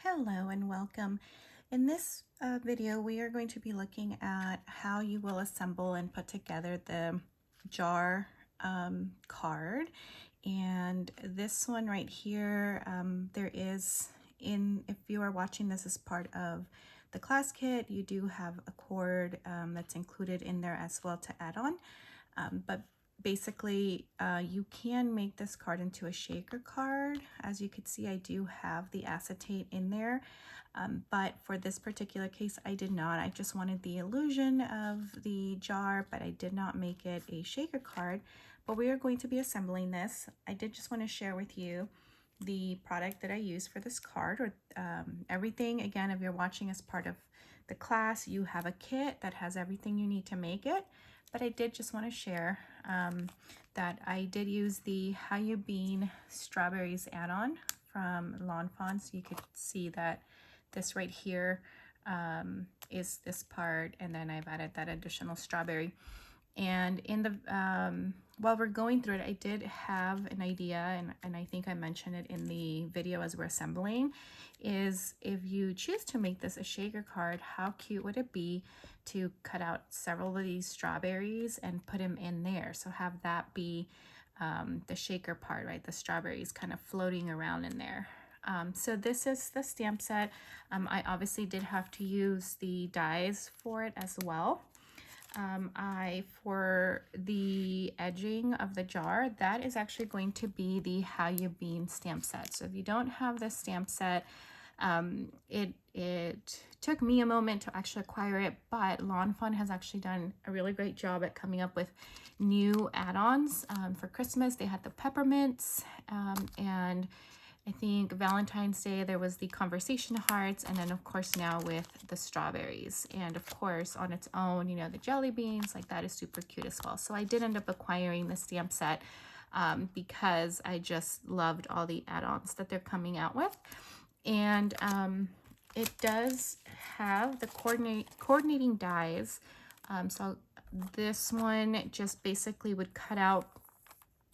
Hello and welcome. In this video, we are going to be looking at how you will assemble and put together the jar card. And this one right here, if you are watching this as part of the class kit, you do have a cord that's included in there as well to add on. But basically, you can make this card into a shaker card. As you can see, I do have the acetate in there, but for this particular case, I did not. I just wanted the illusion of the jar, but I did not make it a shaker card. But we are going to be assembling this. I did just want to share with you the product that I use for this card, or everything. Again, if you're watching as part of the class, you have a kit that has everything you need to make it. But I did just want to share that I did use the Hayu Bean Strawberries add-on from Lawn Fawn. So you could see that this right here is this part, and then I've added that additional strawberry. And in the while we're going through it, I did have an idea, and I think I mentioned it in the video as we're assembling, is if you choose to make this a shaker card, how cute would it be to cut out several of these strawberries and put them in there? So have that be the shaker part, right? The strawberries kind of floating around in there. So this is the stamp set. I obviously did have to use the dies for it as well. For the edging of the jar, that is actually going to be the Hayu Bean stamp set. So if you don't have this stamp set, it took me a moment to actually acquire it, but Lawn Fawn has actually done a really great job at coming up with new add-ons. For Christmas, they had the peppermints, and I think Valentine's Day, there was the conversation hearts, and then of course now with the strawberries. And of course on its own, you know, the jelly beans, like that is super cute as well. So I did end up acquiring the stamp set because I just loved all the add-ons that they're coming out with. And it does have the coordinating dies. So this one just basically would cut out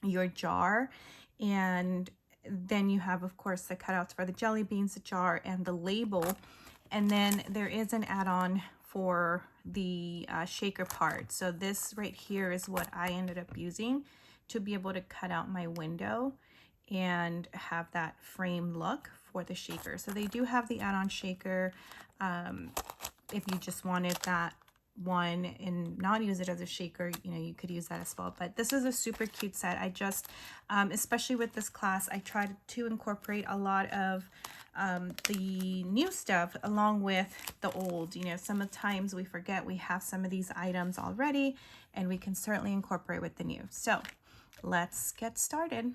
your jar, and then you have, of course, the cutouts for the jelly beans, the jar, and the label. And then there is an add-on for the shaker part. So this right here is what I ended up using to be able to cut out my window and have that frame look for the shaker. So they do have the add-on shaker if you just wanted that one and not use it as a shaker, you know, you could use that as well. But this is a super cute set. I just especially with this class, I tried to incorporate a lot of the new stuff along with the old. You know, some of the times we forget we have some of these items already, and we can certainly incorporate with the new. So let's get started.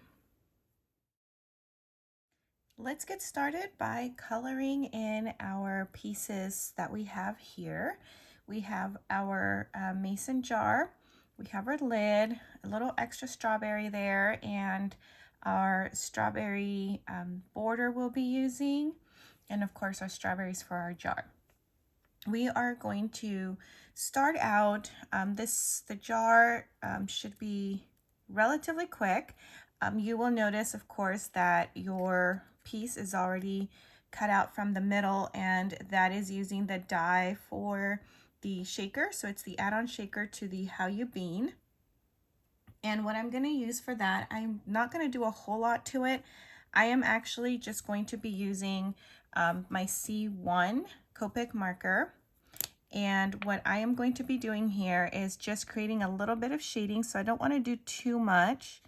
Let's get started by coloring in our pieces that we have here. We have our mason jar, we have our lid, a little extra strawberry there, and our strawberry border we'll be using, and of course our strawberries for our jar. We are going to start out, the jar should be relatively quick. You will notice, of course, that your piece is already cut out from the middle, and that is using the die for the shaker. So it's the add-on shaker to the Hayu Bean. And what I'm going to use for that, I'm not going to do a whole lot to it. I am actually just going to be using my C1 Copic marker. And what I am going to be doing here is just creating a little bit of shading. So I don't want to do too much.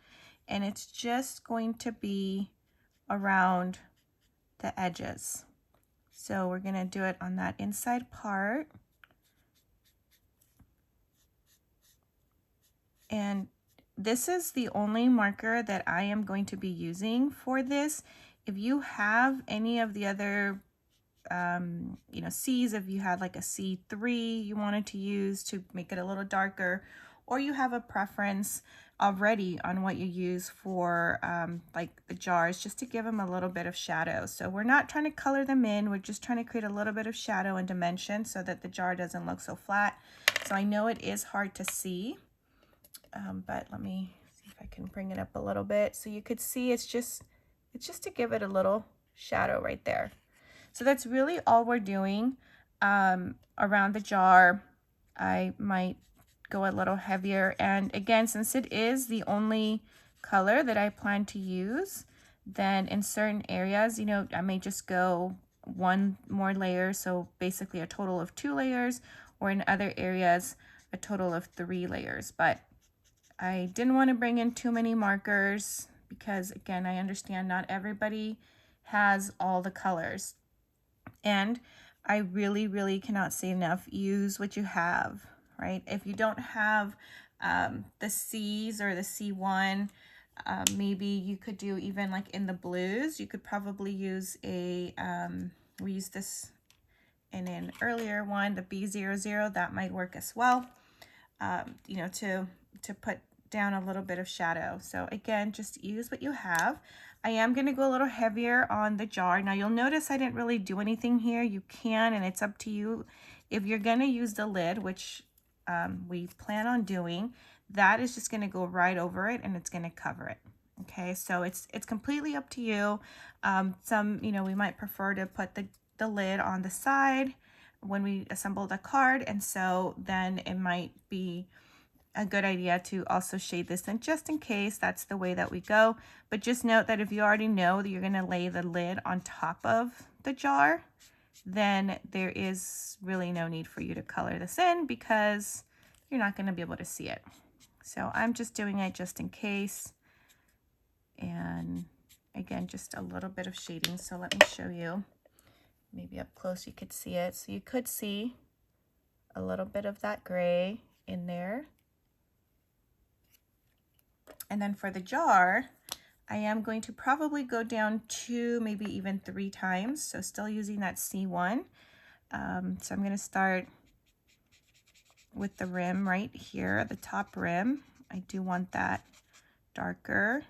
And it's just going to be around the edges. So we're going to do it on that inside part. And this is the only marker that I am going to be using for this. If you have any of the other, you know, C's, if you had like a C3 you wanted to use to make it a little darker, or you have a preference already on what you use for like the jars, just to give them a little bit of shadow. So we're not trying to color them in, we're just trying to create a little bit of shadow and dimension so that the jar doesn't look so flat. So I know it is hard to see, but let me see if I can bring it up a little bit so you could see it's just to give it a little shadow right there. So that's really all we're doing. Around the jar, I might go a little heavier. And again, since it is the only color that I plan to use, then in certain areas, you know, I may just go one more layer. So basically a total of 2 layers, or in other areas, a total of 3 layers. But I didn't want to bring in too many markers because, again, I understand not everybody has all the colors. And I really, really cannot say enough, use what you have, right? If you don't have the C's or the C1, maybe you could do even like in the blues, you could probably use a, we used this in an earlier one, the B00, that might work as well, you know, to put down a little bit of shadow. So again, just use what you have. I am going to go a little heavier on the jar. Now you'll notice I didn't really do anything here. You can, and it's up to you. If you're going to use the lid, which we plan on doing, that is just going to go right over it and it's going to cover it. Okay, so it's completely up to you. Some, you know, we might prefer to put the lid on the side when we assemble the card, and so then it might be a good idea to also shade this in just in case that's the way that we go. But just note that if you already know that you're going to lay the lid on top of the jar, then there is really no need for you to color this in because you're not going to be able to see it. So I'm just doing it just in case. And again, just a little bit of shading. So let me show you. Maybe up close you could see it. So you could see a little bit of that gray in there. And then for the jar, I am going to probably go down 2, maybe even 3 times. So still using that C1. So I'm going to start with the rim right here, the top rim. I do want that darker.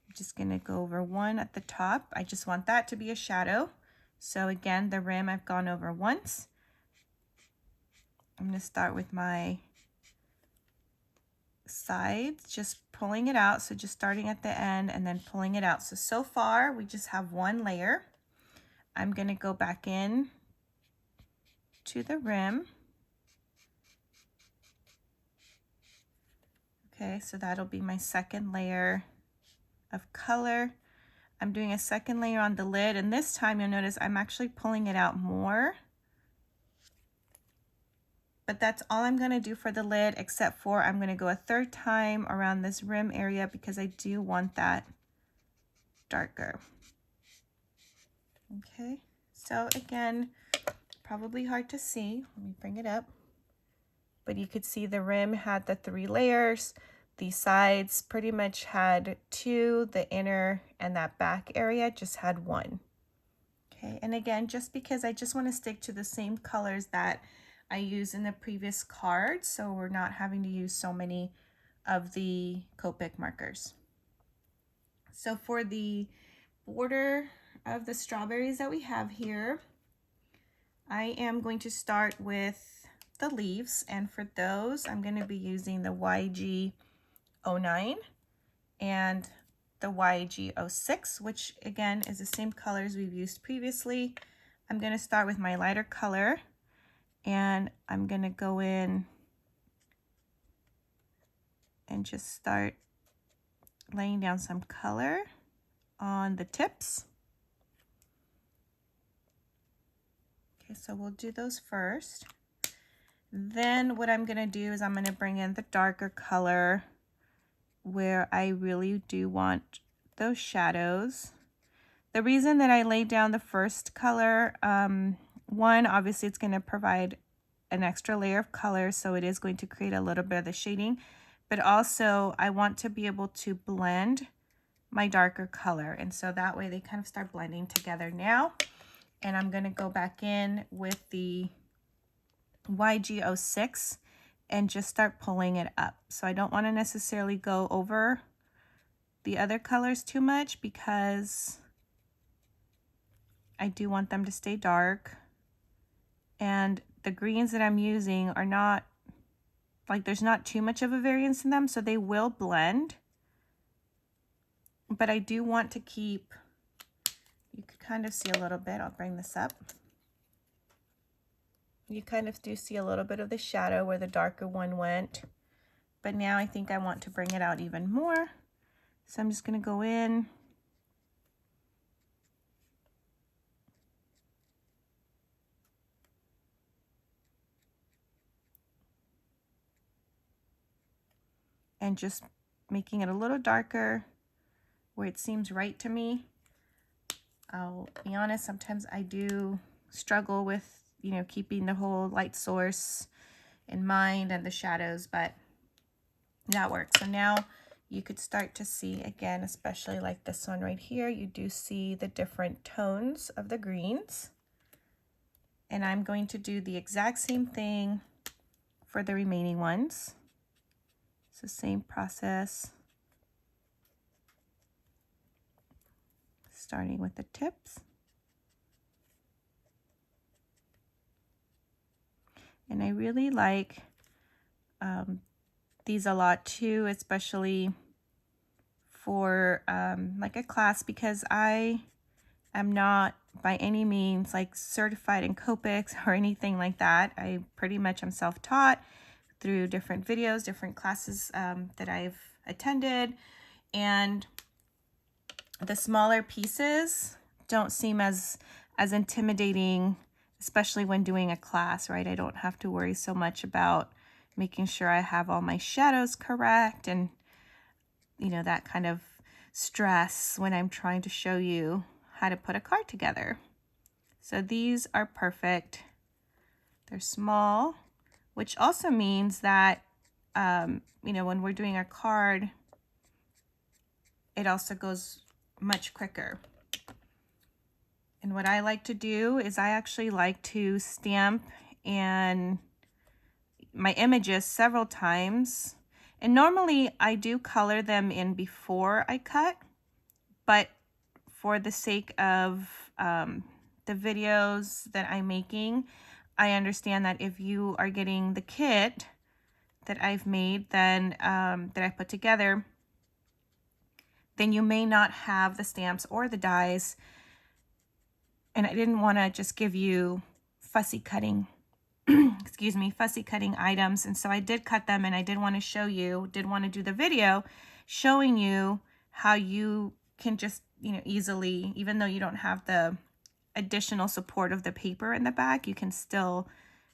I'm just going to go over 1 at the top. I just want that to be a shadow. So again, the rim I've gone over once. I'm going to start with my sides, just pulling it out. So just starting at the end and then pulling it out. So far we just have 1 layer. I'm going to go back in to the rim. Okay, so that'll be my second layer of color. I'm doing a second layer on the lid, and this time you'll notice I'm actually pulling it out more. But that's all I'm going to do for the lid, except for I'm going to go a 3rd time around this rim area because I do want that darker. Okay, so again, probably hard to see. Let me bring it up. But you could see the rim had the 3 layers. The sides pretty much had 2, the inner and that back area just had 1. Okay, and again, just because I just want to stick to the same colors that I used in the previous card, so we're not having to use so many of the Copic markers. So for the border of the strawberries that we have here, I am going to start with the leaves, and for those I'm going to be using the YG09 and the YG06, which again is the same colors we've used previously. I'm going to start with my lighter color, and I'm going to go in and just start laying down some color on the tips. Okay, so we'll do those first. Then what I'm going to do is I'm going to bring in the darker color where I really do want those shadows. The reason that I laid down the first color, one, obviously it's going to provide an extra layer of color, so it is going to create a little bit of the shading, but also I want to be able to blend my darker color, and so that way they kind of start blending together now. And I'm going to go back in with the YG06 and just start pulling it up. So I don't want to necessarily go over the other colors too much because I do want them to stay dark. And the greens that I'm using are not, like, there's not too much of a variance in them, so they will blend. But I do want to keep, you could kind of see a little bit, I'll bring this up. you kind of do see a little bit of the shadow where the darker one went. But now I think I want to bring it out even more. So I'm just going to go in. And just making it a little darker where it seems right to me. I'll be honest, sometimes I do struggle with, you know, keeping the whole light source in mind and the shadows, but that works. So now you could start to see again, especially like this one right here, you do see the different tones of the greens. And I'm going to do the exact same thing for the remaining ones. It's the same process. Starting with the tips. And I really like these a lot too, especially for like a class, because I am not by any means like certified in Copics or anything like that. I pretty much am self-taught through different videos, different classes that I've attended, and the smaller pieces don't seem as intimidating, especially when doing a class, right? I don't have to worry so much about making sure I have all my shadows correct and, you know, that kind of stress when I'm trying to show you how to put a card together. So these are perfect. They're small, which also means that, you know, when we're doing our card, it also goes much quicker. And what I like to do is I actually like to stamp and my images several times. And normally I do color them in before I cut, but for the sake of the videos that I'm making, I understand that if you are getting the kit that I've made, then that I put together, then you may not have the stamps or the dies. And I didn't want to just give you fussy cutting, excuse me, fussy cutting items. And so I did cut them, and I did want to show you, did want to do the video showing you how you can just, you know, easily, even though you don't have the additional support of the paper in the back, you can still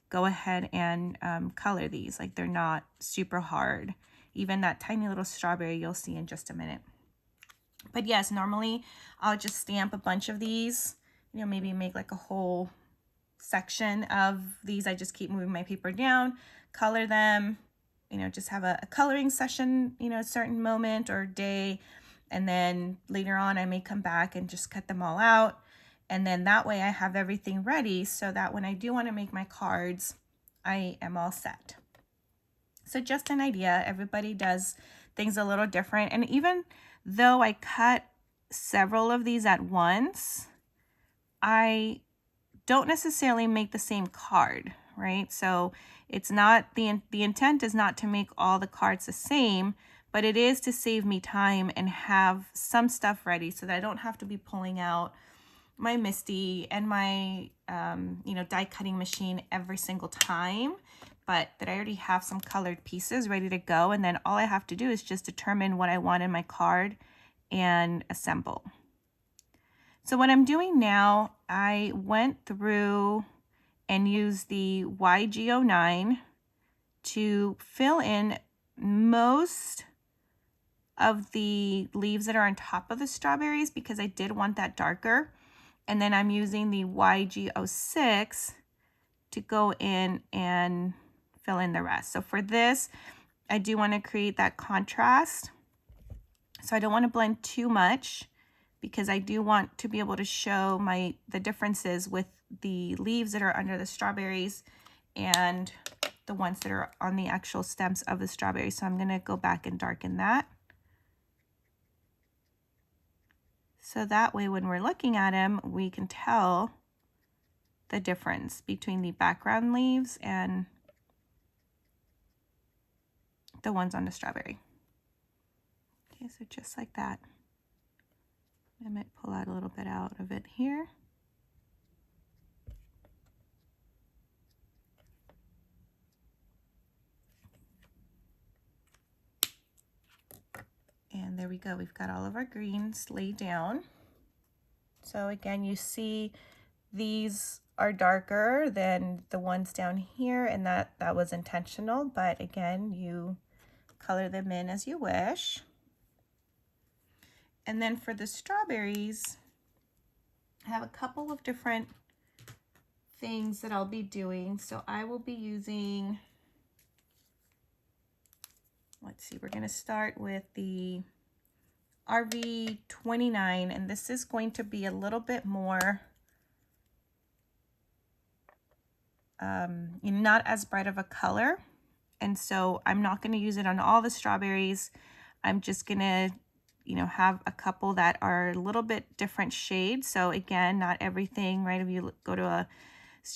go ahead and color these. Like, they're not super hard. Even that tiny little strawberry you'll see in just a minute. But yes, normally I'll just stamp a bunch of these, you know, maybe make like a whole section of these. I just keep moving my paper down, color them, you know, just have a coloring session, you know, a certain moment or day. And then later on, I may come back and just cut them all out. And then that way I have everything ready so that when I do want to make my cards, I am all set. So just an idea, everybody does things a little different. And even though I cut several of these at once, I don't necessarily make the same card, right? So it's not, the intent is not to make all the cards the same, but it is to save me time and have some stuff ready so that I don't have to be pulling out my MISTI and my, you know, die cutting machine every single time, but that I already have some colored pieces ready to go. And then all I have to do is just determine what I want in my card and assemble. So what I'm doing now, I went through and used the YG09 to fill in most of the leaves that are on top of the strawberries because I did want that darker. And then I'm using the YG06 to go in and fill in the rest. So for this, I do want to create that contrast. So I don't want to blend too much because I do want to be able to show the differences with the leaves that are under the strawberries and the ones that are on the actual stems of the strawberries. So I'm going to go back and darken that. So that way when we're looking at them, we can tell the difference between the background leaves and the ones on the strawberry. Okay, so just like that. I might pull out a little bit out of it here. we go. We've got all of our greens laid down. So again, you see these are darker than the ones down here, and that was intentional, but again, you color them in as you wish. And then for the strawberries, I have a couple of different things that I'll be doing. So I will be using, let's see, we're going to start with the RV29, and this is going to be a little bit more, not as bright of a color. And so I'm not going to use it on all the strawberries. I'm just going to, have a couple that are a little bit different shades. So again, not everything, right? If you go to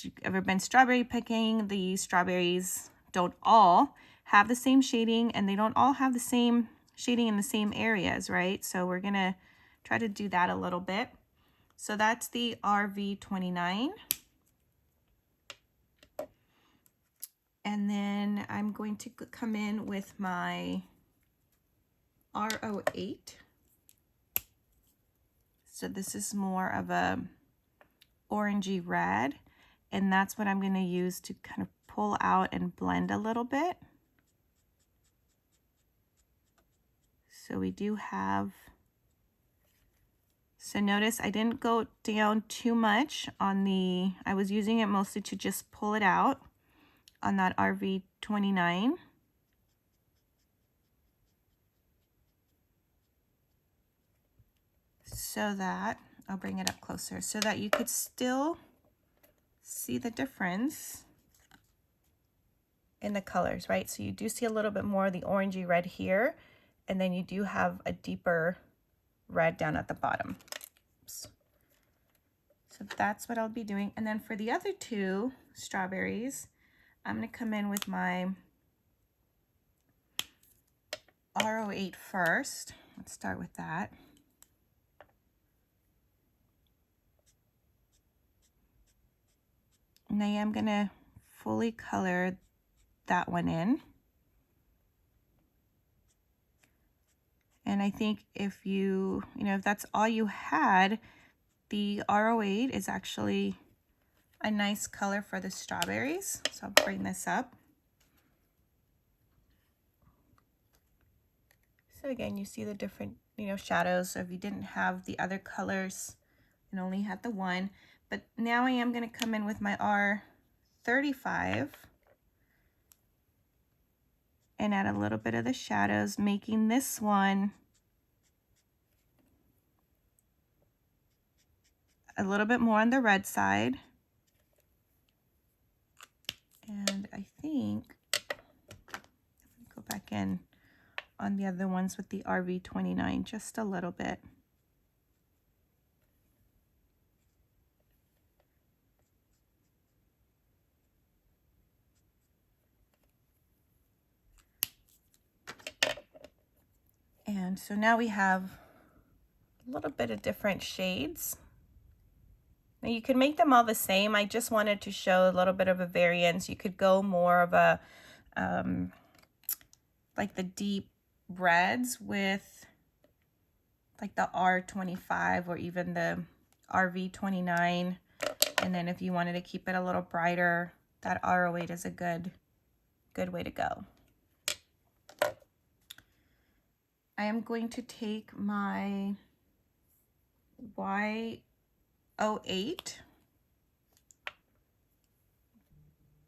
you've ever been strawberry picking, the strawberries don't all have the same shading, and they don't all have the same shading in the same areas, right? So we're going to try to do that a little bit. So that's the RV29. And then I'm going to come in with my R08. So this is more of a orangey red, and that's what I'm going to use to kind of pull out and blend a little bit. So we do have, so notice I didn't go down too much on the, I was using it mostly to just pull it out on that RV29. So that, I'll bring it up closer so that you could still see the difference in the colors, right? So you do see a little bit more of the orangey red here, and then you do have a deeper red down at the bottom. Oops. So that's what I'll be doing. And then for the other two strawberries, I'm going to come in with my R08 first. Let's start with that. And I am going to fully color that one in. And I think if you, if that's all you had, the R08 is actually a nice color for the strawberries. So I'll bring this up. So again, you see the different, shadows. So if you didn't have the other colors and only had the one, but now I am going to come in with my R35 and add a little bit of the shadows, making this one a little bit more on the red side. And I think, go back in on the other ones with the RV29 just a little bit. And so now we have a little bit of different shades. Now you could make them all the same. I just wanted to show a little bit of a variance. You could go more of a, like the deep reds with like the R25 or even the RV29. And then if you wanted to keep it a little brighter, that R08 is a good way to go. I am going to take my Y08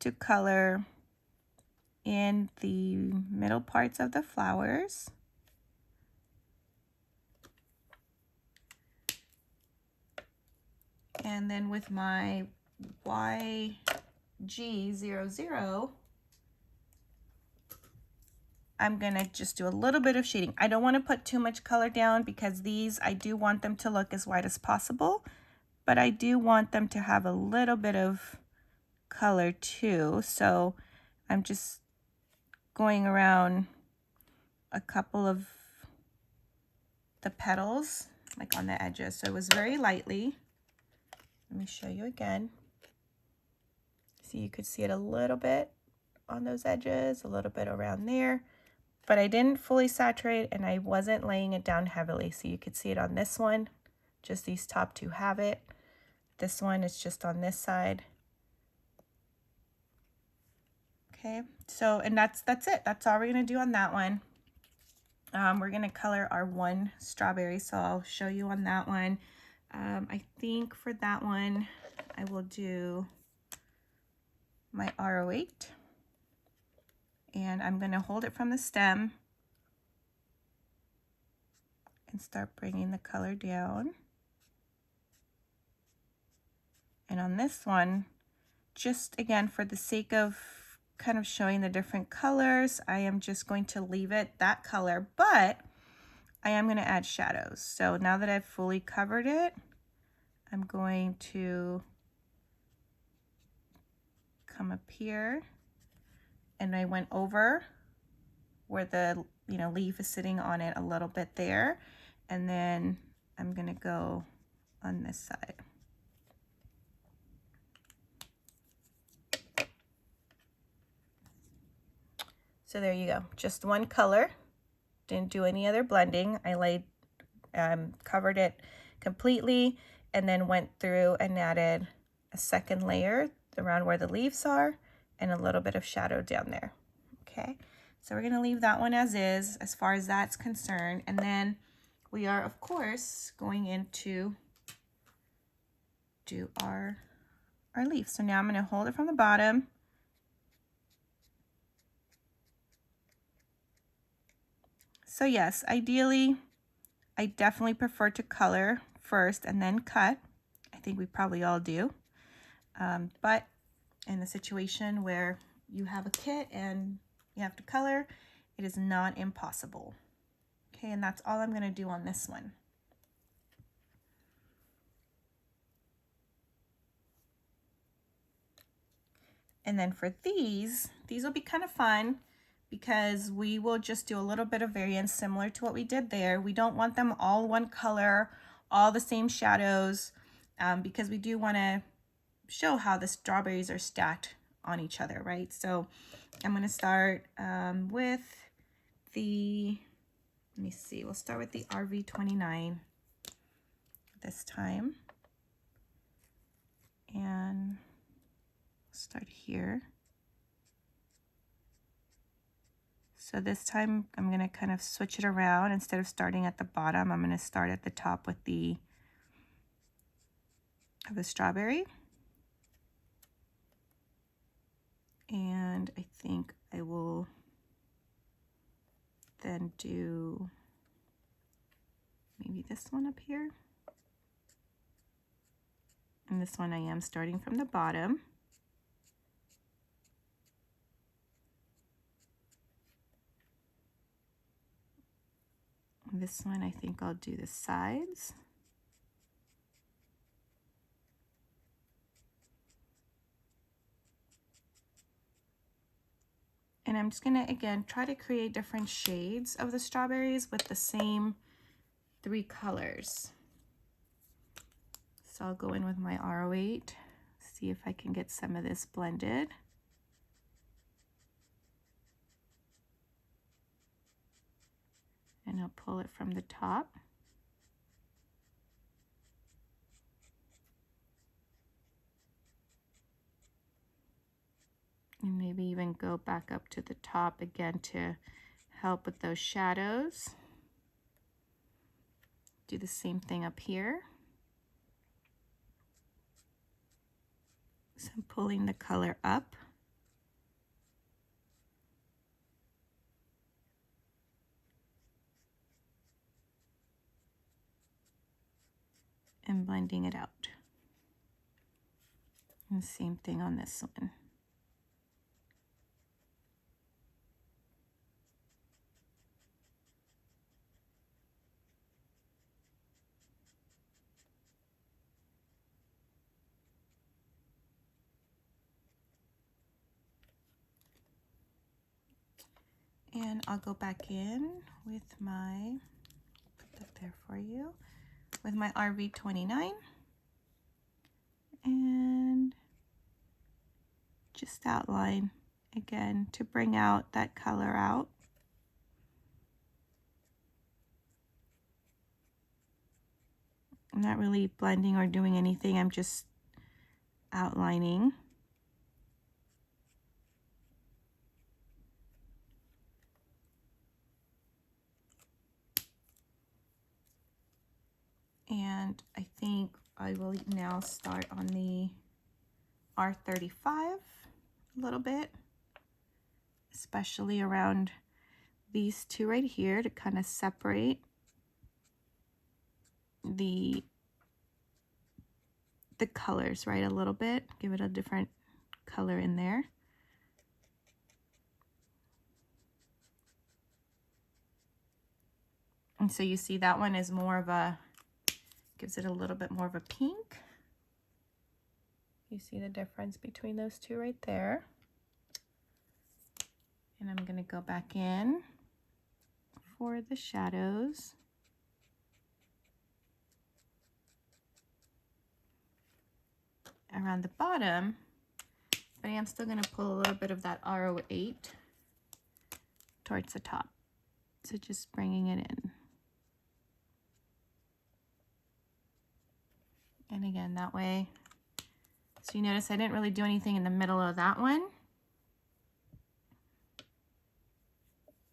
to color in the middle parts of the flowers. And then with my YG00, I'm gonna just do a little bit of shading. I don't want to put too much color down because these, I do want them to look as white as possible, but I do want them to have a little bit of color too. So I'm just going around a couple of the petals, like on the edges. So it was very lightly. Let me show you again. See, you could see it a little bit on those edges, a little bit around there. but I didn't fully saturate and I wasn't laying it down heavily. So you could see it on this one, just these top two have it. This one is just on this side. Okay, so, and that's it. That's all we're gonna do on that one. We're gonna color our one strawberry, so I'll show you on that one. I think for that one, I will do my R08, and I'm gonna hold it from the stem and start bringing the color down. And on this one, just again, for the sake of kind of showing the different colors, I am just going to leave it that color, but I am going to add shadows. So now that I've fully covered it, I'm going to come up here, and I went over where the leaf is sitting on it a little bit there, and then I'm going to go on this side. So there you go, just one color. Didn't do any other blending. I laid, covered it completely, and then went through and added a second layer around where the leaves are and a little bit of shadow down there. Okay, so we're gonna leave that one as is as far as that's concerned. And then we are, of course, going into do our leaf. So now I'm gonna hold it from the bottom. So yes, ideally, I definitely prefer to color first and then cut. I think we probably all do. But in a situation where you have a kit and you have to color, it is not impossible. Okay, and that's all I'm going to do on this one. And then for these will be kind of fun because we will just do a little bit of variance similar to what we did there. We don't want them all one color, all the same shadows, because we do want to show how the strawberries are stacked on each other, right? So I'm going to start with the, let me see, we'll start with the RV29 this time. And start here. So this time I'm going to kind of switch it around. Instead of starting at the bottom, I'm going to start at the top with the strawberry. And I think I will then do maybe this one up here. And this one I am starting from the bottom. This one I think I'll do the sides. And I'm just gonna, again, try to create different shades of the strawberries with the same 3 colors. So I'll go in with my R08, see if I can get some of this blended. And I'll pull it from the top. And maybe even go back up to the top again to help with those shadows. Do the same thing up here. So I'm pulling the color up. And blending it out. And same thing on this one. And I'll go back in with my, put that there for you, with my RV29. And just outline again to bring out that color out. I'm not really blending or doing anything. I'm just outlining. And I think I will now start on the R35 a little bit, especially around these two right here to kind of separate the colors, right, a little bit, give it a different color in there. And so you see that one is more of a, gives it a little bit more of a pink. You see the difference between those two right there. And I'm going to go back in for the shadows. Around the bottom, but I am still going to pull a little bit of that R08 towards the top. So just bringing it in. And again, that way. So you notice I didn't really do anything in the middle of that one,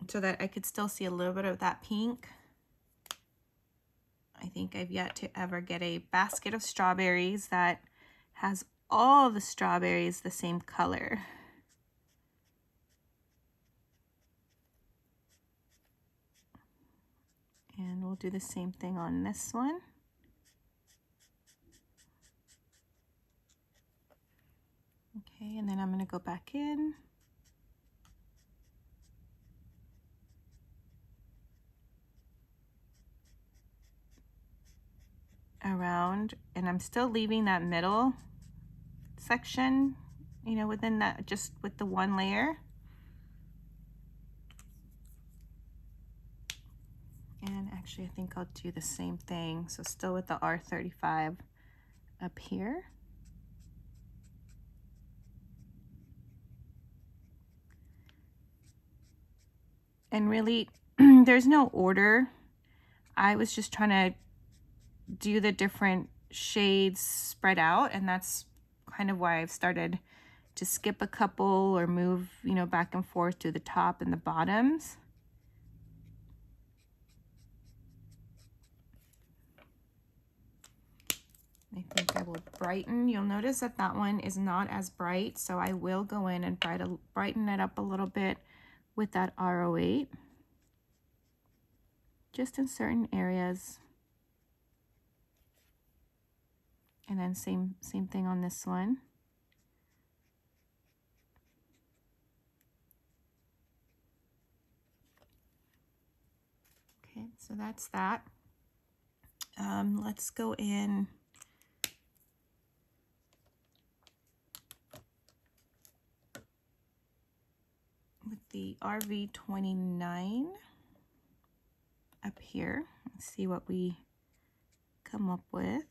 so that I could still see a little bit of that pink. I think I've yet to ever get a basket of strawberries that has all the strawberries the same color. And we'll do the same thing on this one. Okay, and then I'm going to go back in. Around, and I'm still leaving that middle section, you know, within that, just with the one layer. And actually I think I'll do the same thing, so still with the R35 up here. And really there's no order. I was just trying to do the different shades spread out, and that's kind of why I've started to skip a couple or move, you know, back and forth to the top and the bottoms. I think I will brighten. You'll notice that that one is not as bright, so I will go in and brighten it up a little bit with that R08, just in certain areas. And then same thing on this one. Okay, so that's that. Let's go in with the RV29 up here. Let's see what we come up with.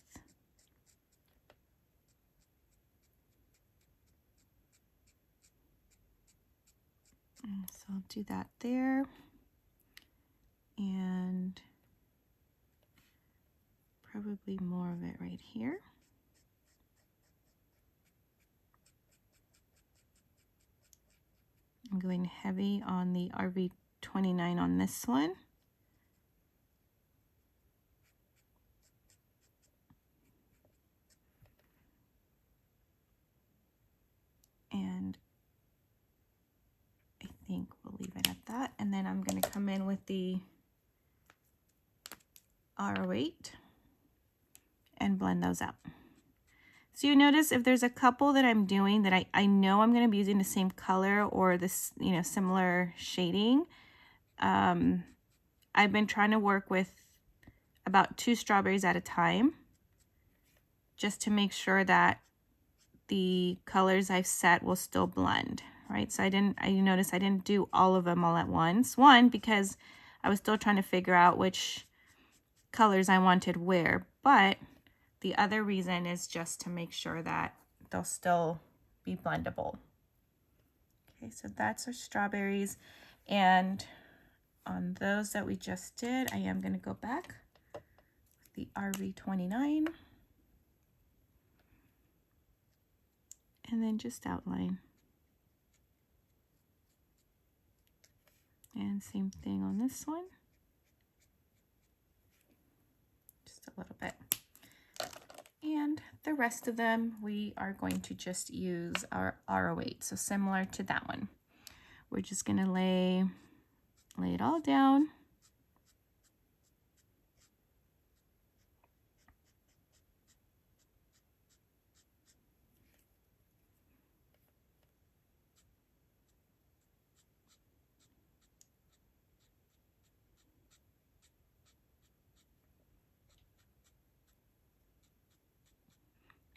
So I'll do that there, and probably more of it right here. I'm going heavy on the RV29 on this one. And I think we'll leave it at that. And then I'm going to come in with the R08 and blend those out. So you notice if there's a couple that I'm doing that I know I'm going to be using the same color or this, you know, similar shading, I've been trying to work with about 2 strawberries at a time, just to make sure that the colors I've set will still blend, right? So you notice I didn't do all of them all at once. One, because I was still trying to figure out which colors I wanted where, but the other reason is just to make sure that they'll still be blendable. Okay, so that's our strawberries. And on those that we just did, I am going to go back with the RV29. And then just outline. And same thing on this one. Just a little bit. And the rest of them, we are going to just use our R08. So similar to that one. We're just going to lay it all down.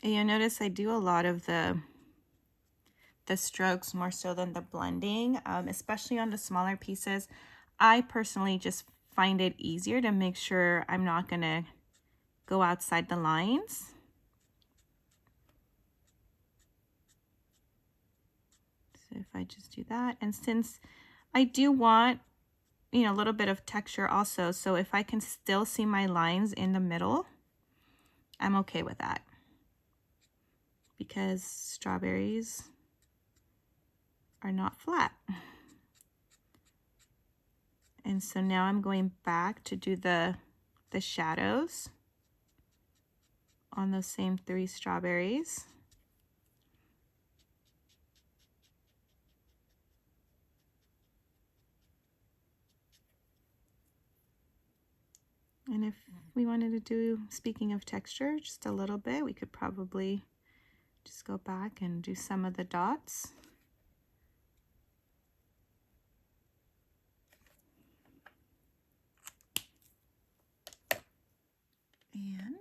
And you'll notice I do a lot of the strokes more so than the blending, especially on the smaller pieces. I personally just find it easier to make sure I'm not going to go outside the lines. So if I just do that, and since I do want, you know, a little bit of texture also, so if I can still see my lines in the middle, I'm okay with that. Because strawberries are not flat. And so now I'm going back to do the shadows on those same 3 strawberries. And if we wanted to do, speaking of texture, just a little bit, we could probably just go back and do some of the dots. And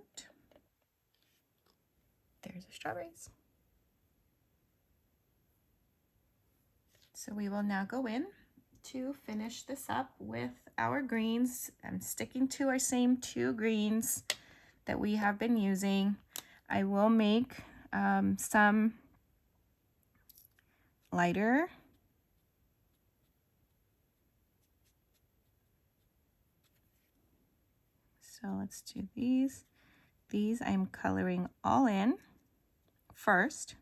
there's the strawberries. So we will now go in to finish this up with our greens. I'm sticking to our same 2 greens that we have been using. I will make some lighter so let's do these. These I'm coloring all in first.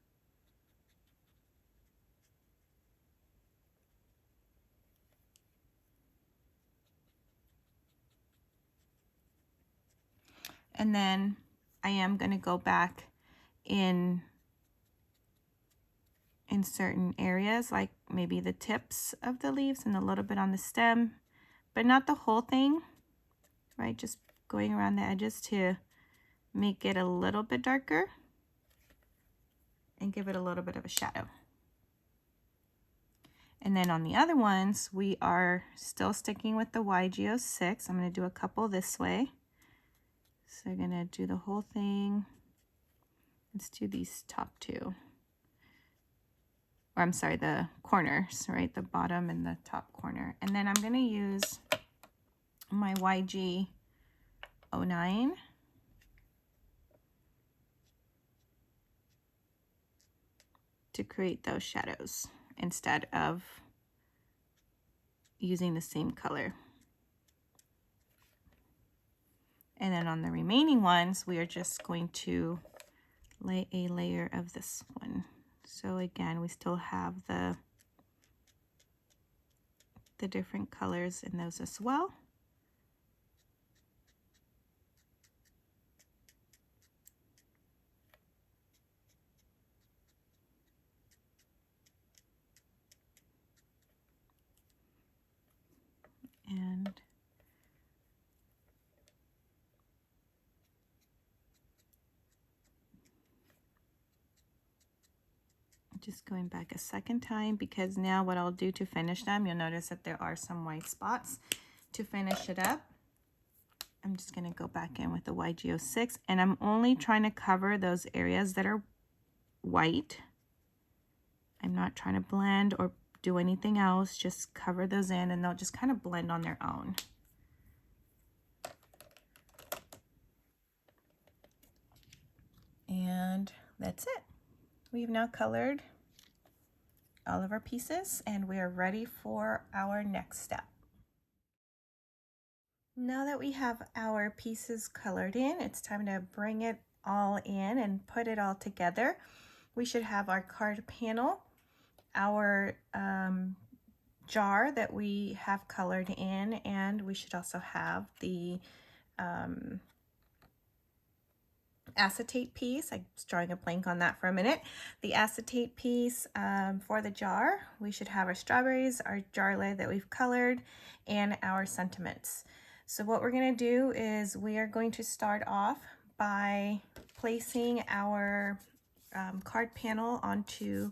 And then I am going to go back in certain areas, like maybe the tips of the leaves and a little bit on the stem, but not the whole thing, right? Just going around the edges to make it a little bit darker and give it a little bit of a shadow. And then on the other ones, we are still sticking with the YG06. I'm going to do a couple this way. So I'm going to do the whole thing. Let's do these top 2. Or I'm sorry, the corners, right? The bottom and the top corner. And then I'm going to use my YG09 to create those shadows instead of using the same color. And then on the remaining ones, we are just going to lay a layer of this one. So again, we still have the different colors in those as well. And just going back a second time, because now what I'll do to finish them, you'll notice that there are some white spots. To finish it up, I'm just going to go back in with the YG06, and I'm only trying to cover those areas that are white. I'm not trying to blend or do anything else, just cover those in and they'll just kind of blend on their own. And that's it. We've now colored all of our pieces and we are ready for our next step. Now that we have our pieces colored in, it's time to bring it all in and put it all together. We should have our card panel, our jar that we have colored in, and we should also have the acetate piece. I was drawing a blank on that for a minute. The acetate piece for the jar. We should have our strawberries, our jar lid that we've colored, and our sentiments. So what we're going to do is we are going to start off by placing our card panel onto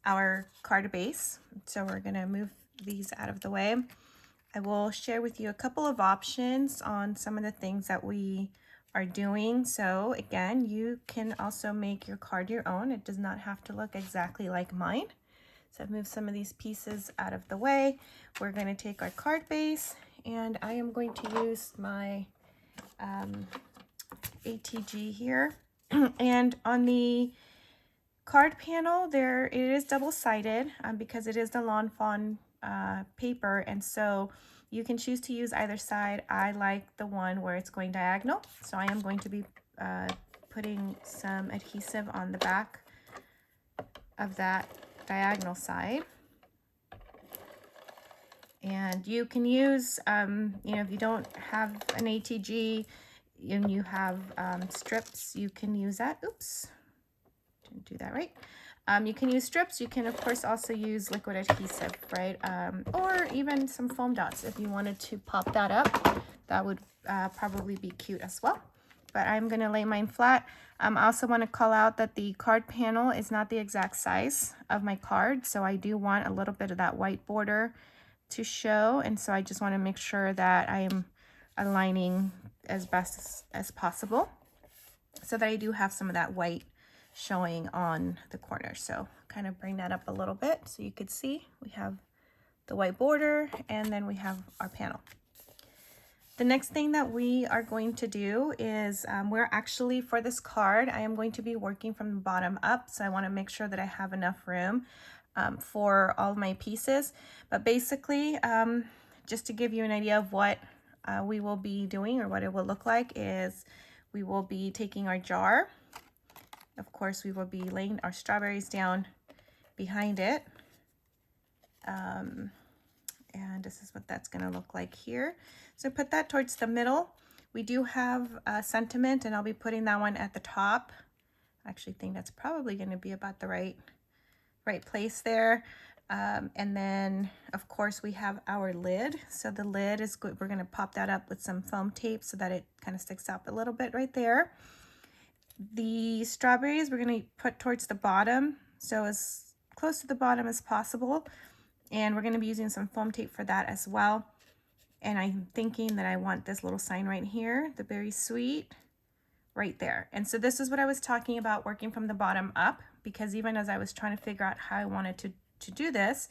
our card base. So we're going to move these out of the way. I will share with you a couple of options on some of the things that we are doing. So again, you can also make your card your own. It does not have to look exactly like mine. So I've moved some of these pieces out of the way. We're going to take our card base, and I am going to use my ATG here. And on the card panel there, it is double-sided because it is the Lawn Fawn paper, and so you can choose to use either side. I like the one where it's going diagonal, so I am going to be putting some adhesive on the back of that diagonal side. And you can use, you know, if you don't have an ATG and you have strips, you can use that. Oops, didn't do that right. You can use strips. You can, of course, also use liquid adhesive, right? Or even some foam dots if you wanted to pop that up. That would probably be cute as well. But I'm going to lay mine flat. I also want to call out that the card panel is not the exact size of my card, so I do want a little bit of that white border to show, and so I just want to make sure that I am aligning as best as possible so that I do have some of that white showing on the corner. So kind of bring that up a little bit so you could see we have the white border, and then we have our panel. The next thing that we are going to do is we're actually, for this card, I am going to be working from the bottom up, so I want to make sure that I have enough room for all of my pieces. But basically, just to give you an idea of what we will be doing or what it will look like, is we will be taking our jar. Of course, we will be laying our strawberries down behind it. And this is what that's going to look like here. So put that towards the middle. We do have a sentiment, and I'll be putting that one at the top. I actually think that's probably going to be about the right place there. And then of course we have our lid. So the lid is good. We're going to pop that up with some foam tape so that it kind of sticks up a little bit right there. The strawberries we're going to put towards the bottom, so as close to the bottom as possible, and we're going to be using some foam tape for that as well. And I'm thinking that I want this little sign right here, the Berry Sweet, right there. And so this is what I was talking about, working from the bottom up, because even as I was trying to figure out how I wanted to do this,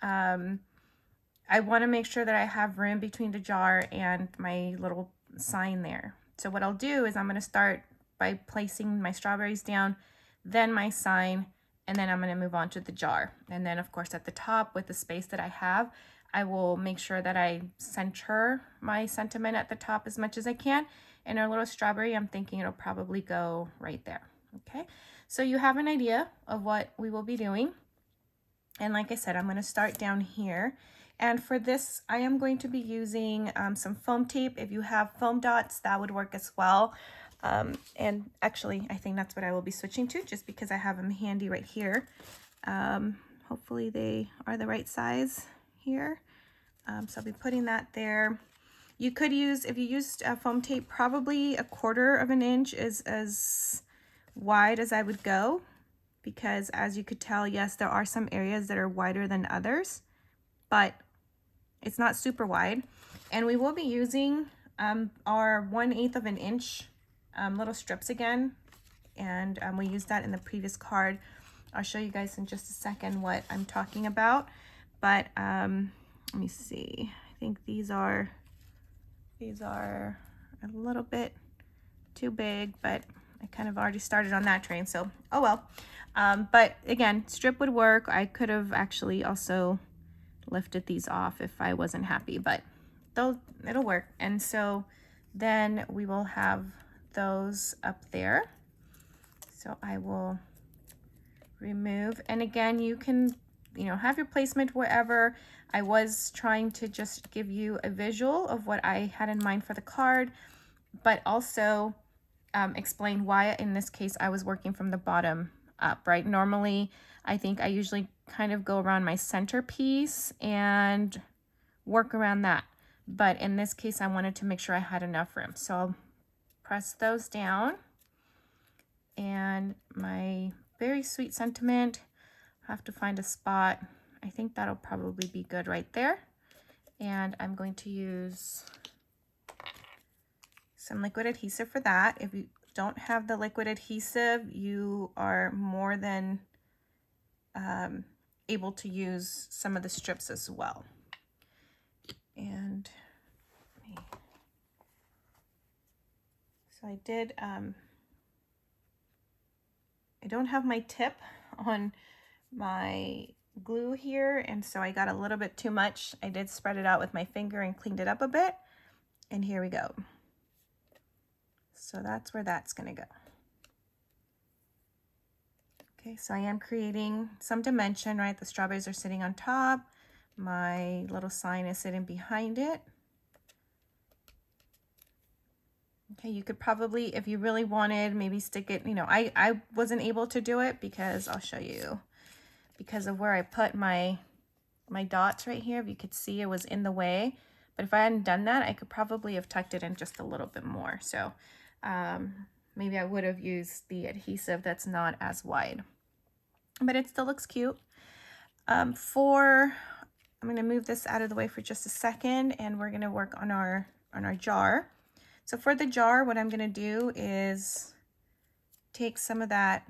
I want to make sure that I have room between the jar and my little sign there. So what I'll do is I'm going to start by placing my strawberries down, then my sign, and then I'm going to move on to the jar. And then of course at the top, with the space that I have, I will make sure that I center my sentiment at the top as much as I can. And our little strawberry, I'm thinking it'll probably go right there. Okay, so you have an idea of what we will be doing. And like I said, I'm going to start down here. And for this, I am going to be using some foam tape. If you have foam dots, that would work as well. And actually, I think that's what I will be switching to, just because I have them handy right here. Hopefully they are the right size here. So I'll be putting that there. You could use, if you used foam tape, probably 1/4 inch is as wide as I would go, because as you could tell, yes, there are some areas that are wider than others, but it's not super wide. And we will be using our 1/8 inch little strips again, and we used that in the previous card. I'll show you guys in just a second what I'm talking about, but let me see. I think these are a little bit too big, but I kind of already started on that train, so oh well. But again, strip would work. I could have actually also lifted these off if I wasn't happy, but it'll work. And so then we will have those up there. So I will remove, and again, you can, you know, have your placement wherever. I was trying to just give you a visual of what I had in mind for the card, but also explain why in this case I was working from the bottom up, right? Normally, I think I usually kind of go around my centerpiece and work around that. But in this case, I wanted to make sure I had enough room. So I'll press those down. And my very sweet sentiment, I have to find a spot. I think that'll probably be good right there. And I'm going to use some liquid adhesive for that. If you don't have the liquid adhesive, you are more than able to use some of the strips as well. And so I did, I don't have my tip on my glue here, and so I got a little bit too much. I did spread it out with my finger and cleaned it up a bit, and here we go. So that's where that's gonna go. Okay, so I am creating some dimension, right? The strawberries are sitting on top. My little sign is sitting behind it. Okay, you could probably, if you really wanted, maybe stick it, you know, I wasn't able to do it because I'll show you, because of where I put my dots right here. If you could see, it was in the way. But if I hadn't done that, I could probably have tucked it in just a little bit more. So maybe I would have used the adhesive that's not as wide, but it still looks cute. I'm going to move this out of the way for just a second, and we're going to work on our jar. So for the jar, what I'm going to do is take some of that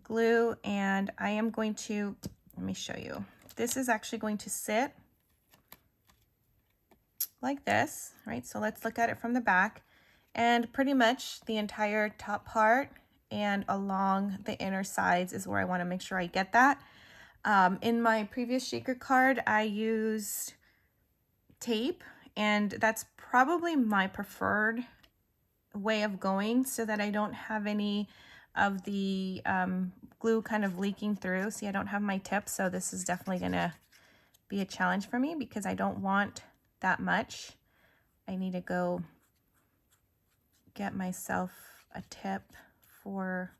glue, and I am going to, let me show you. This is actually going to sit like this, right? So let's look at it from the back, and pretty much the entire top part and along the inner sides is where I want to make sure I get that. In my previous shaker card, I used tape, and that's probably my preferred way of going so that I don't have any of the glue kind of leaking through. See, I don't have my tip, so this is definitely gonna be a challenge for me because I don't want that much. I need to go get myself a tip for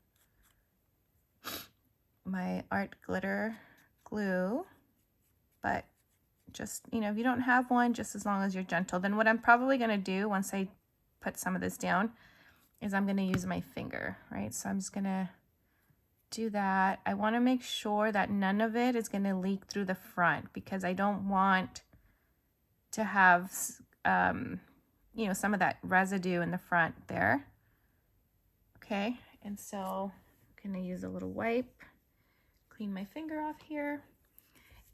my art glitter glue, but just, you know, if you don't have one, just as long as you're gentle. Then what I'm probably going to do once I put some of this down is I'm going to use my finger, right? So I'm just going to do that. I want to make sure that none of it is going to leak through the front because I don't want to have, you know, some of that residue in the front there. Okay, and so I'm going to use a little wipe, clean my finger off here.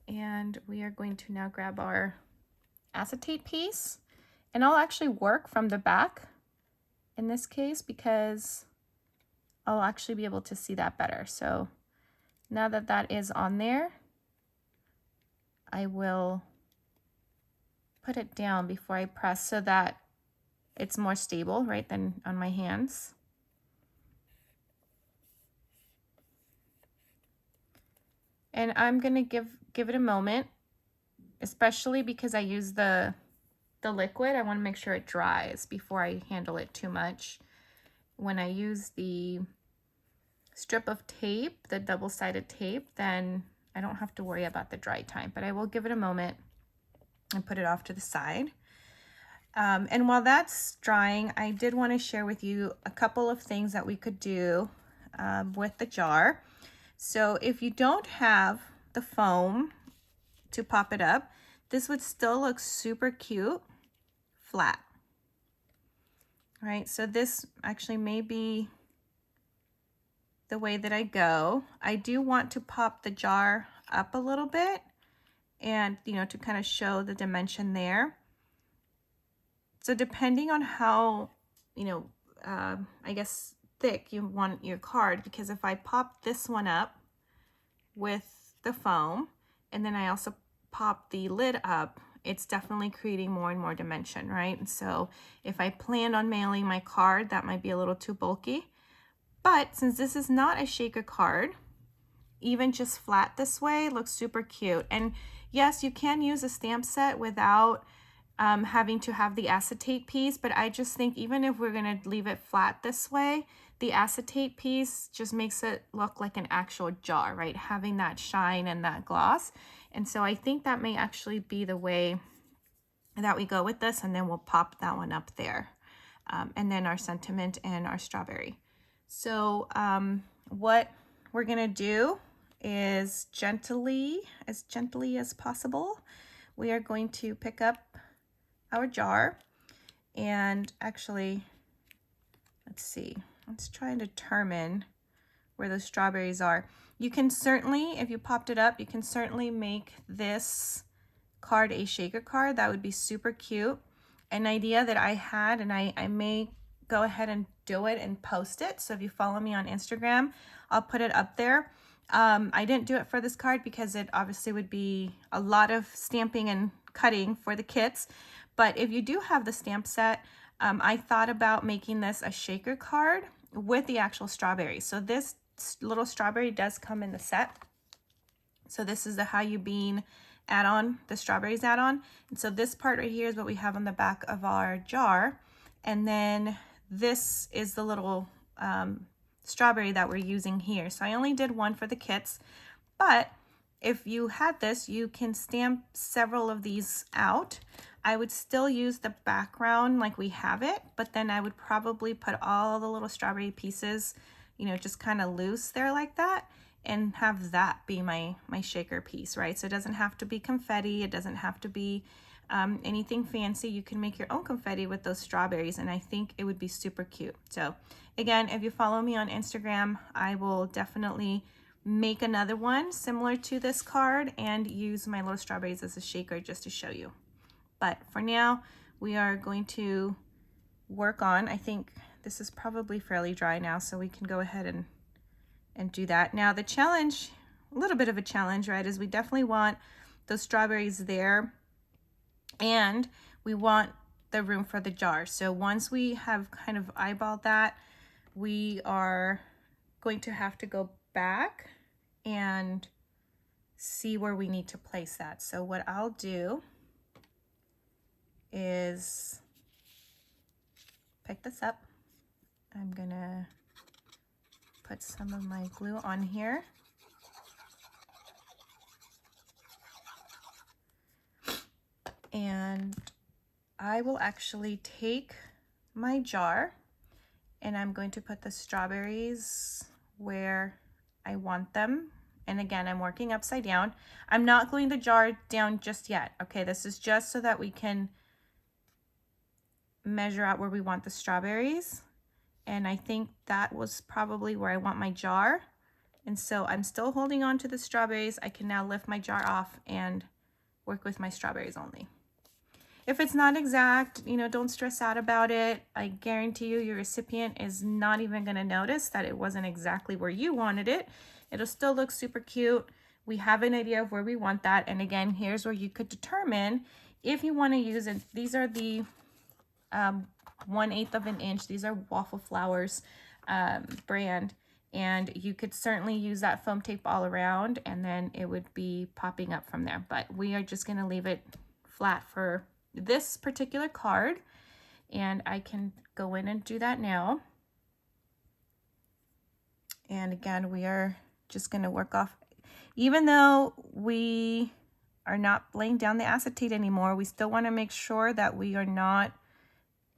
And we are going to now grab our acetate piece, and I'll actually work from the back in this case because I'll actually be able to see that better. So now that that is on there, I will put it down before I press so that it's more stable, right, than on my hands. And I'm gonna give it a moment, especially because I use the liquid. I want to make sure it dries before I handle it too much. When I use the strip of tape, the double-sided tape, then I don't have to worry about the dry time, but I will give it a moment and put it off to the side. And while that's drying, I did want to share with you a couple of things that we could do with the jar. So if you don't have the foam to pop it up, this would still look super cute flat. Right, so this actually may be the way that I go. I do want to pop the jar up a little bit and, you know, to kind of show the dimension there. So depending on how, you know, I guess thick you want your card, because if I pop this one up with the foam and then I also pop the lid up, it's definitely creating more and more dimension, right? And so if I planned on mailing my card, that might be a little too bulky. But since this is not a shaker card, even just flat this way looks super cute. And yes, you can use a stamp set without having to have the acetate piece, but I just think even if we're gonna leave it flat this way, the acetate piece just makes it look like an actual jar, right? Having that shine and that gloss. And so I think that may actually be the way that we go with this, and then we'll pop that one up there. And then our sentiment and our strawberry. So what we're gonna do is gently as possible, we are going to pick up our jar, and actually, let's see, let's try and determine where those strawberries are. You can certainly, if you popped it up, you can certainly make this card a shaker card. That would be super cute. An idea that I had, and I may go ahead and do it and post it. So if you follow me on Instagram, I'll put it up there. I didn't do it for this card because it obviously would be a lot of stamping and cutting for the kits. But if you do have the stamp set, I thought about making this a shaker card with the actual strawberries. So this little strawberry does come in the set. So this is the How You Bean add-on, the strawberries add-on. And so this part right here is what we have on the back of our jar. And then this is the little strawberry that we're using here. So I only did one for the kits, but if you had this, you can stamp several of these out. I would still use the background like we have it, but then I would probably put all the little strawberry pieces, you know, just kind of loose there like that, and have that be my shaker piece, right? So it doesn't have to be confetti. It doesn't have to be anything fancy. You can make your own confetti with those strawberries, and I think it would be super cute. So again, if you follow me on Instagram, I will definitely make another one similar to this card and use my little strawberries as a shaker just to show you. But for now, we are going to work on, I think this is probably fairly dry now, so we can go ahead and do that. Now the challenge, a little bit of a challenge, right, is we definitely want those strawberries there, and we want the room for the jar. So once we have kind of eyeballed that, we are going to have to go back and see where we need to place that. So what I'll do is pick this up. I'm gonna put some of my glue on here. And I will actually take my jar and I'm going to put the strawberries where I want them. And again, I'm working upside down. I'm not gluing the jar down just yet. Okay, this is just so that we can measure out where we want the strawberries. And I think that was probably where I want my jar. And so I'm still holding on to the strawberries. I can now lift my jar off and work with my strawberries only. If it's not exact, you know, don't stress out about it. I guarantee you your recipient is not even going to notice that it wasn't exactly where you wanted it. It'll still look super cute. We have an idea of where we want that. And again, here's where you could determine if you want to use it. These are the 1/8 of an inch. These are Waffle Flowers brand. And you could certainly use that foam tape all around, and then it would be popping up from there. But we are just going to leave it flat for this particular card, and I can go in and do that now. And again, we are just going to work off, even though we are not laying down the acetate anymore, we still want to make sure that we are not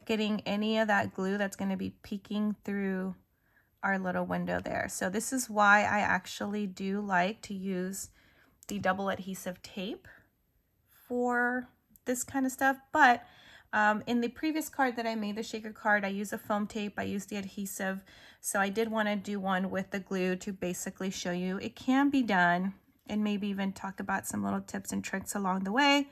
getting any of that glue that's going to be peeking through our little window there. So this is why I actually do like to use the double adhesive tape for this kind of stuff. But in the previous card that I made, the shaker card, I used a foam tape, I used the adhesive. So I did want to do one with the glue to basically show you it can be done, and maybe even talk about some little tips and tricks along the way.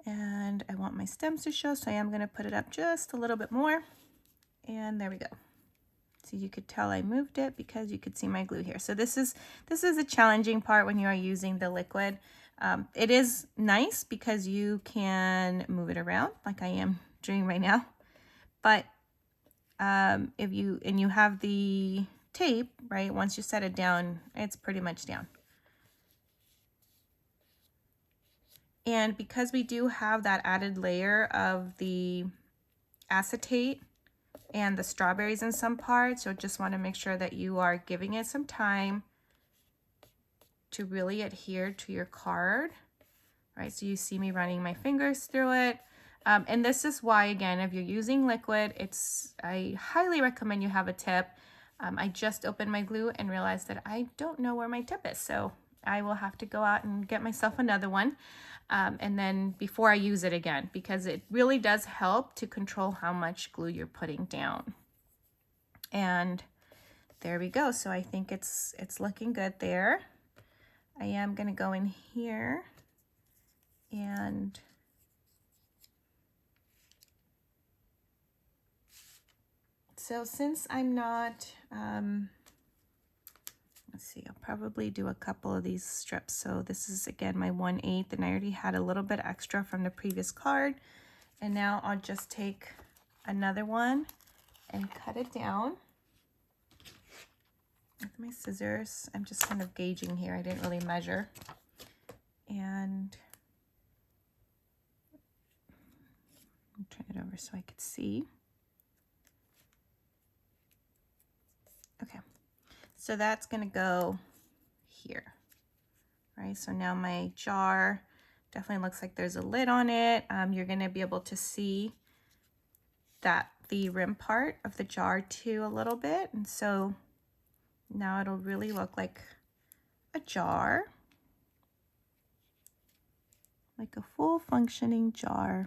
And I want my stems to show, so I am going to put it up just a little bit more. And there we go. So you could tell I moved it because you could see my glue here. So this is a challenging part when you are using the liquid. It is nice because you can move it around like I am doing right now. But if you have the tape, right, once you set it down, it's pretty much down. And because we do have that added layer of the acetate and the strawberries in some parts, you'll just want to make sure that you are giving it some time to really adhere to your card, right? So you see me running my fingers through it. And this is why, again, if you're using liquid, I highly recommend you have a tip. I just opened my glue and realized that I don't know where my tip is. So I will have to go out and get myself another one. And then before I use it again, because it really does help to control how much glue you're putting down. And there we go. So I think it's looking good there. I am going to go in here and so since I'm not, let's see, I'll probably do a couple of these strips. So this is again my 1/8, and I already had a little bit extra from the previous card. And now I'll just take another one and cut it down with my scissors. I'm just kind of gauging here. I didn't really measure. And I'll turn it over so I could see. Okay, so that's gonna go here, right? So now my jar definitely looks like there's a lid on it. You're gonna be able to see that the rim part of the jar too a little bit. And so now it'll really look like a jar, like a full functioning jar.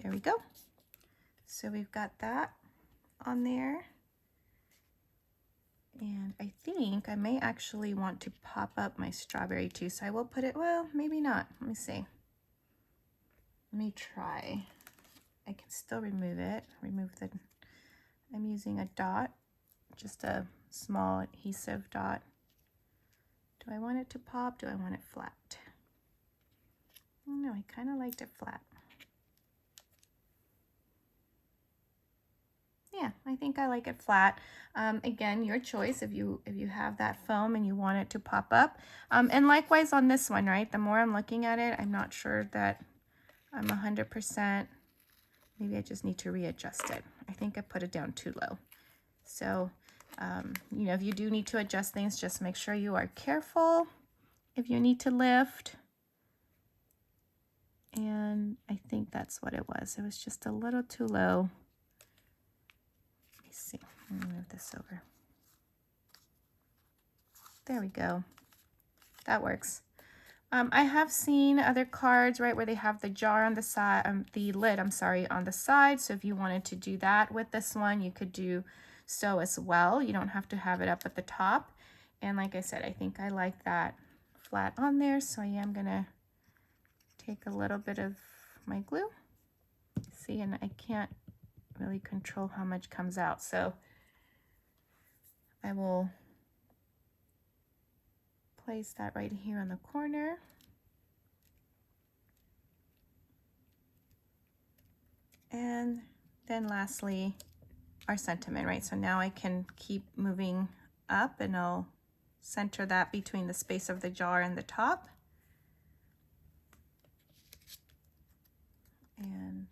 There we go. So we've got that on there. And I think I may actually want to pop up my strawberry too. So I will put it, well, maybe not. Let me see. Let me try. I can still remove it. I'm using a dot, just a small adhesive dot. Do I want it to pop? Do I want it flat? I don't know, I kind of liked it flat. Yeah, I think I like it flat. Again, your choice if you have that foam and you want it to pop up. And likewise on this one, right? The more I'm looking at it, I'm not sure that I'm 100%. Maybe I just need to readjust it. I think I put it down too low. So, you know, if you do need to adjust things, just make sure you are careful if you need to lift. And I think that's what it was. It was just a little too low. Let me see. Let me move this over. There we go. That works. I have seen other cards, right, where they have the jar on the side, the lid, I'm sorry, on the side. So if you wanted to do that with this one, you could do so as well. You don't have to have it up at the top. And like I said, I think I like that flat on there. So I am going to take a little bit of my glue. See, and I can't really control how much comes out. So I will place that right here on the corner. And then lastly, our sentiment, right? So now I can keep moving up and I'll center that between the space of the jar and the top. And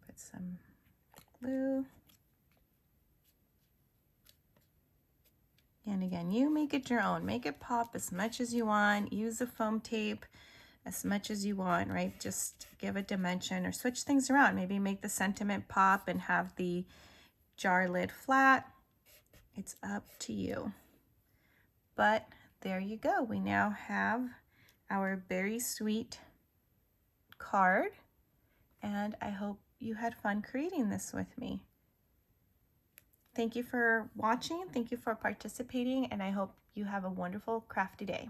put some glue. And again, you make it your own. Make it pop as much as you want. Use the foam tape as much as you want, right? Just give a dimension or switch things around. Maybe make the sentiment pop and have the jar lid flat. It's up to you. But there you go. We now have our Berry Sweet card. And I hope you had fun creating this with me. Thank you for watching. Thank you for participating. And I hope you have a wonderful crafty day.